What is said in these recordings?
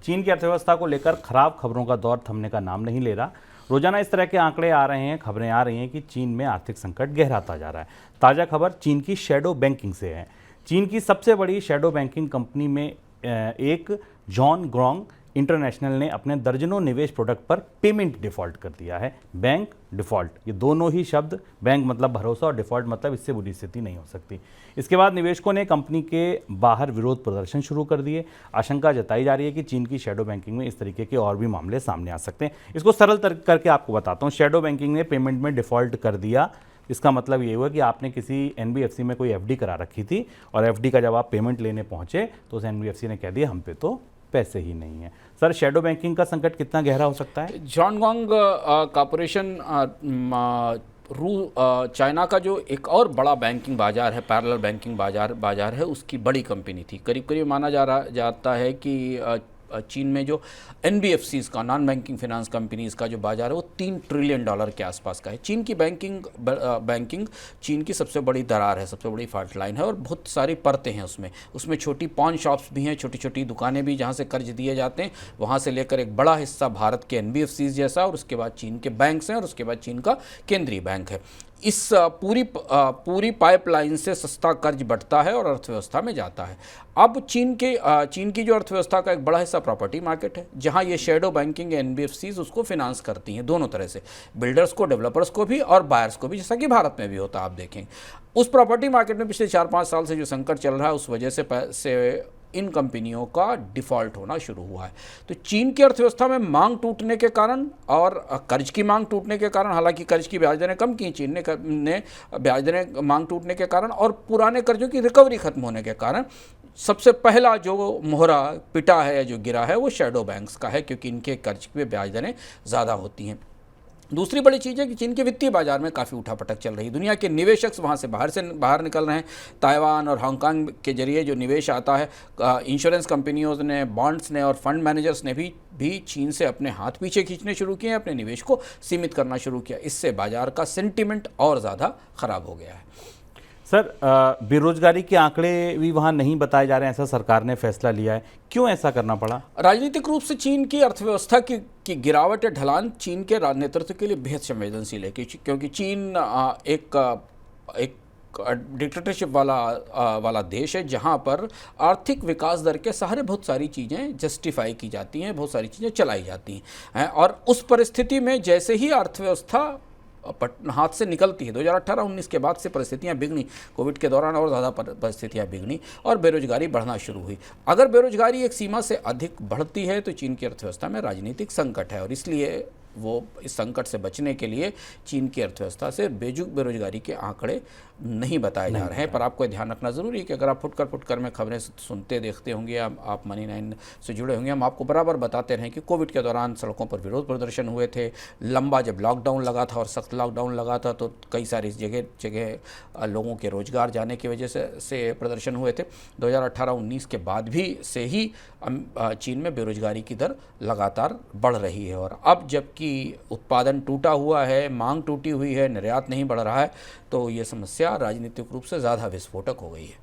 चीन की अर्थव्यवस्था को लेकर खराब खबरों का दौर थमने का नाम नहीं ले रहा। रोजाना इस तरह के आंकड़े आ रहे हैं, खबरें आ रही हैं कि चीन में आर्थिक संकट गहराता जा रहा है। ताज़ा खबर चीन की शैडो बैंकिंग से है। चीन की सबसे बड़ी शैडो बैंकिंग कंपनी में एक जॉन ग्रोंग इंटरनेशनल ने अपने दर्जनों निवेश प्रोडक्ट पर पेमेंट डिफ़ॉल्ट कर दिया है। बैंक डिफ़ॉल्ट, ये दोनों ही शब्द, बैंक मतलब भरोसा और डिफ़ॉल्ट मतलब इससे बुरी स्थिति नहीं हो सकती। इसके बाद निवेशकों ने कंपनी के बाहर विरोध प्रदर्शन शुरू कर दिए। आशंका जताई जा रही है कि चीन की शैडो बैंकिंग में इस तरीके के और भी मामले सामने आ सकते हैं। इसको सरल करके आपको बताता हूँ। शैडो बैंकिंग ने पेमेंट में डिफ़ॉल्ट कर दिया, इसका मतलब ये हुआ कि आपने किसी एनबीएफसी में कोई एफडी करा रखी थी और एफडी का जब आप पेमेंट लेने पहुंचे तो उस एनबीएफसी ने कह दिया हम पे तो पैसे ही नहीं है। सर, शैडो बैंकिंग का संकट कितना गहरा हो सकता है? जॉनगोंग कॉरपोरेशन चाइना का जो एक और बड़ा बैंकिंग बाजार है, पैरेलल बैंकिंग बाजार है, उसकी बड़ी कंपनी थी। करीब करीब माना जाता है कि चीन में जो एनबीएफसीज का, नॉन बैंकिंग फाइनेंस कंपनीज का जो बाजार है वो $3 ट्रिलियन के आसपास का है। चीन की बैंकिंग चीन की सबसे बड़ी दरार है, सबसे बड़ी फॉल्ट लाइन है और बहुत सारी परतें हैं उसमें छोटी पॉन शॉप्स भी हैं, छोटी छोटी दुकानें भी जहाँ से कर्ज दिए जाते हैं, वहाँ से लेकर एक बड़ा हिस्सा भारत के एनबीएफसीज जैसा, और उसके बाद चीन के बैंक्स हैं, और उसके बाद चीन का केंद्रीय बैंक है। इस पूरी पाइपलाइन से सस्ता कर्ज बढ़ता है और अर्थव्यवस्था में जाता है। अब चीन की जो अर्थव्यवस्था का एक बड़ा हिस्सा प्रॉपर्टी मार्केट है, जहां ये शैडो बैंकिंग एनबीएफसीज उसको फिनांस करती हैं दोनों तरह से, बिल्डर्स को, डेवलपर्स को भी और बायर्स को भी, जैसा कि भारत में भी होता है। आप देखें उस प्रॉपर्टी मार्केट में पिछले 4-5 साल से जो संकट चल रहा है, उस वजह से इन कंपनियों का डिफ़ॉल्ट होना शुरू हुआ है। तो चीन की अर्थव्यवस्था में मांग टूटने के कारण और कर्ज की मांग टूटने के कारण, हालांकि कर्ज की ब्याज दरें कम की चीन ने ब्याज दरें मांग टूटने के कारण और पुराने कर्जों की रिकवरी खत्म होने के कारण सबसे पहला जो मोहरा पिटा है या जो गिरा है वो शैडो बैंक्स का है, क्योंकि इनके कर्ज पे ब्याज दरें ज़्यादा होती हैं। दूसरी बड़ी चीज़ है कि चीन के वित्तीय बाजार में काफ़ी उठापटक चल रही है। दुनिया के निवेशक वहाँ से बाहर निकल रहे हैं। ताइवान और हांगकांग के जरिए जो निवेश आता है, इंश्योरेंस कंपनियों ने, बॉन्ड्स ने और फंड मैनेजर्स ने भी चीन से अपने हाथ पीछे खींचने शुरू किए, अपने निवेश को सीमित करना शुरू किया। इससे बाजार का सेंटिमेंट और ज़्यादा ख़राब हो गया है। सर, बेरोजगारी के आंकड़े भी वहाँ नहीं बताए जा रहे हैं, ऐसा सरकार ने फैसला लिया है, क्यों ऐसा करना पड़ा? राजनीतिक रूप से चीन की अर्थव्यवस्था की गिरावट या ढलान चीन के नेतृत्व के लिए बेहद संवेदनशील है, क्योंकि चीन एक डिक्टेटरशिप वाला देश है, जहाँ पर आर्थिक विकास दर के सहारे बहुत सारी चीज़ें जस्टिफाई की जाती हैं, बहुत सारी चीज़ें चलाई जाती हैं। और उस परिस्थिति में जैसे ही अर्थव्यवस्था हाथ से निकलती है, 2018-19 के बाद से परिस्थितियां बिगड़ी, कोविड के दौरान और ज़्यादा परिस्थितियां बिगड़ी और बेरोजगारी बढ़ना शुरू हुई। अगर बेरोजगारी एक सीमा से अधिक बढ़ती है तो चीन की अर्थव्यवस्था में राजनीतिक संकट है, और इसलिए वो इस संकट से बचने के लिए चीन की अर्थव्यवस्था से बेरोजगारी के आंकड़े नहीं बताए जा रहे हैं। पर आपको ध्यान रखना ज़रूरी है कि अगर आप फुटकर में खबरें सुनते देखते होंगे, आप मनी 9 से जुड़े होंगे, हम आपको बराबर बताते रहे कि कोविड के दौरान सड़कों पर विरोध प्रदर्शन हुए थे। लंबा जब लॉकडाउन लगा था और सख्त लॉकडाउन लगा था तो कई सारी जगह लोगों के रोजगार जाने की वजह से प्रदर्शन हुए थे। 2018-19 के बाद भी से ही चीन में बेरोजगारी की दर लगातार बढ़ रही है, और अब जबकि उत्पादन टूटा हुआ है, मांग टूटी हुई है, निर्यात नहीं बढ़ रहा है, तो ये समस्या राजनीतिक रूप से ज़्यादा विस्फोटक हो गई है।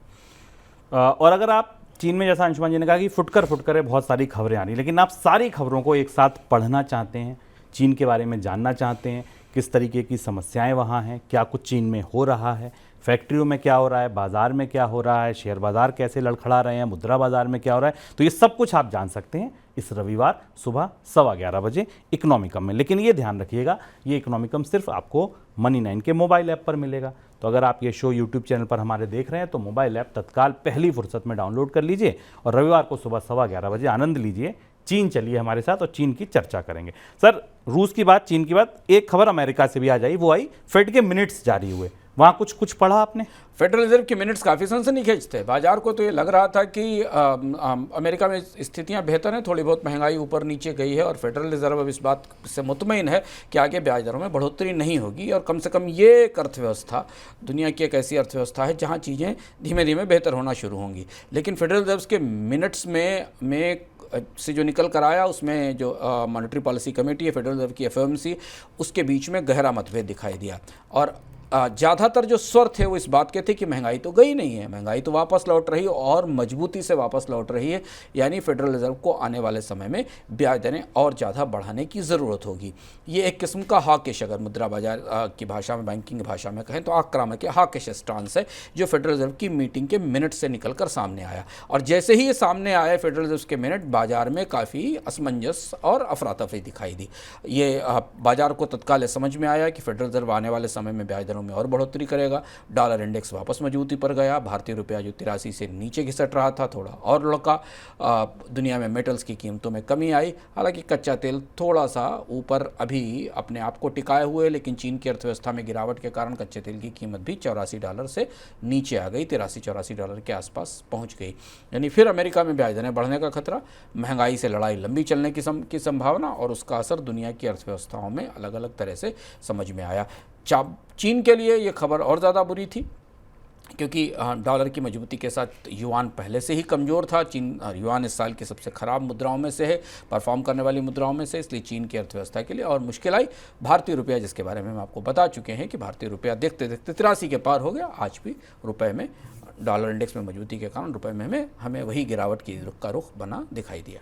और अगर आप चीन में, जैसा अंशुमान जी ने कहा कि फुटकर है, बहुत सारी खबरें आ रही, लेकिन आप सारी खबरों को एक साथ पढ़ना चाहते हैं, चीन के बारे में जानना चाहते हैं, किस तरीके की समस्याएं वहाँ हैं, क्या कुछ चीन में हो रहा है, फैक्ट्रियों में क्या हो रहा है, बाजार में क्या हो रहा है, शेयर बाजार कैसे लड़खड़ा रहे हैं, मुद्रा बाजार में क्या हो रहा है, तो ये सब कुछ आप जान सकते हैं इस रविवार सुबह 11:15 बजे इकोनॉमिकम में। लेकिन ये ध्यान रखिएगा, ये इकोनॉमिकम सिर्फ आपको मनी 9 के मोबाइल ऐप पर मिलेगा। तो अगर आप ये शो यूट्यूब चैनल पर हमारे देख रहे हैं तो मोबाइल ऐप तत्काल पहली फुर्सत में डाउनलोड कर लीजिए और रविवार को सुबह 11:15 बजे आनंद लीजिए। चीन चलिए हमारे साथ और चीन की चर्चा करेंगे। सर, रूस की बात, चीन की बात, एक खबर अमेरिका से भी आ जाई, वो आई फेड के मिनट्स जारी हुए, वहाँ कुछ पढ़ा आपने? फेडरल रिजर्व के मिनट्स काफ़ी सनसनीखेज थे। बाजार को तो ये लग रहा था कि अमेरिका में स्थितियां बेहतर हैं, थोड़ी बहुत महंगाई ऊपर नीचे गई है और फेडरल रिजर्व अब इस बात से मुतमईन है कि आगे ब्याज दरों में बढ़ोतरी नहीं होगी, और कम से कम ये एक अर्थव्यवस्था, दुनिया की एक ऐसी अर्थव्यवस्था है जहाँ चीज़ें धीमे धीमे बेहतर होना शुरू होंगी। लेकिन फेडरल रिजर्व के मिनट्स में से जो निकल कर आया, उसमें जो मॉनेटरी पॉलिसी कमेटी है, फेडरल रिजर्व की एफओएमसी, उसके बीच में गहरा मतभेद दिखाई दिया। और ज़्यादातर जो स्वर थे वो इस बात के थे कि महंगाई तो गई नहीं है, महंगाई तो वापस लौट रही है और मजबूती से वापस लौट रही है, यानी फेडरल रिजर्व को आने वाले समय में ब्याज दरें और ज़्यादा बढ़ाने की ज़रूरत होगी। ये एक किस्म का हॉकिश, अगर मुद्रा बाजार की भाषा में, बैंकिंग भाषा में कहें तो आक्रामक या हॉकिश स्टांस है जो फेडरल रिजर्व की मीटिंग के मिनट से निकलकर सामने आया। और जैसे ही ये सामने आया फेडरल रिजर्व के मिनट, बाजार में काफ़ी असमंजस और अफरा तफरी दिखाई दी। ये बाजार को तत्काल समझ में आया कि फेडरल रिजर्व आने वाले समय में ब्याज दरों में और बढ़ोतरी करेगा। डॉलर इंडेक्स वापस मजबूती पर गया, भारतीय रुपया जो 83 से नीचे घिसट रहा था थोड़ा और लुढ़का। दुनिया में मेटल्स की कीमतों में कमी आई, हालांकि कच्चा तेल थोड़ा सा ऊपर अभी अपने आप को टिकाए हुए, लेकिन चीन की अर्थव्यवस्था में गिरावट के कारण कच्चे तेल की कीमत भी $84 से नीचे आ गई, $83-84 के आसपास पहुंच गई। यानी फिर अमेरिका में ब्याज दरें बढ़ने का खतरा, महंगाई से लड़ाई लंबी चलने की संभावना और उसका असर दुनिया की अर्थव्यवस्थाओं में अलग अलग तरह से समझ में आया। चीन के लिए ये खबर और ज़्यादा बुरी थी क्योंकि डॉलर की मजबूती के साथ युआन पहले से ही कमज़ोर था। युआन इस साल की सबसे ख़राब मुद्राओं में से है, परफॉर्म करने वाली मुद्राओं में से, इसलिए चीन की अर्थव्यवस्था के लिए और मुश्किल आई। भारतीय रुपया, जिसके बारे में हम आपको बता चुके हैं कि भारतीय रुपया देखते देखते 83 के पार हो गया, आज भी रुपये में डॉलर इंडेक्स में मजबूती के कारण रुपये में हमें वही गिरावट की का रुख बना दिखाई दिया।